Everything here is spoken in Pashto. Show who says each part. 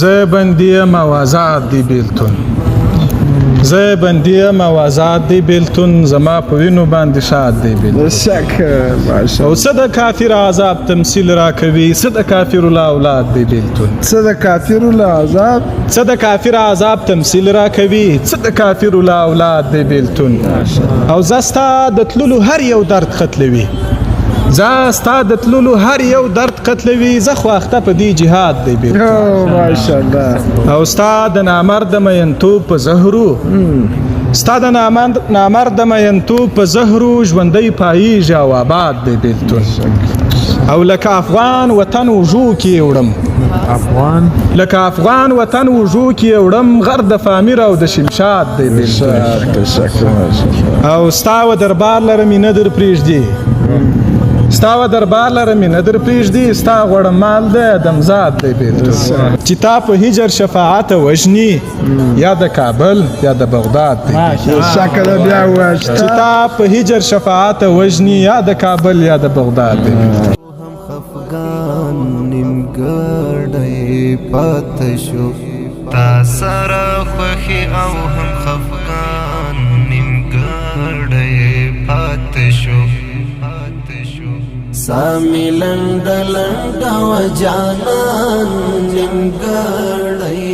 Speaker 1: زه بندیم او آزاد دی بیلتون زه بندیم او آزاد دی بیلتون زما په وینو باندې شاد دی بیلتون
Speaker 2: شکر ماشاء
Speaker 1: او څه د کافر عذاب تمثیل راکوي څه د کافر له اولاد دی بیلتون
Speaker 2: څه د کافرو له عذاب
Speaker 1: څه د کافر عذاب تمثیل راکوي څه د کافر له اولاد دی بیلتون او زستا د تللو هر یو درد ختلوي زستا د تللو هر یو درد ختلوي زه خو اخته په دې جهاد دی بیلتون
Speaker 2: ماشاء الله
Speaker 1: او ستا د نامرد مینتوب په زهرو ستا د نامرد مینتوب په زهرو ژوندی پاییږي او آباد دی بیلتون او لکه افغان وطن وژو کې وړم لکه افغان وطن وژو کې وړم غر د فامیر او د شمشاد دی بیلتون او ستا و دربار لره مې نه در پرېږدي ستا و دربار لره مې نه در پرېږدي ستا غوړه مال دی دمزاد دی بیلتون چې تا په هجر شفاعت وژني یا د کابل یا د بغداد دی
Speaker 2: شکر بیا واشته
Speaker 1: چې تا په هجر شفاعت وژني یا د کابل یا د بغداد دی
Speaker 3: خفگان نیمګړی پاتې شو تا سره خوښي او هم خفگان نیمګړی پاتې شو سامي لنډ لنډ و جانان نیمګړی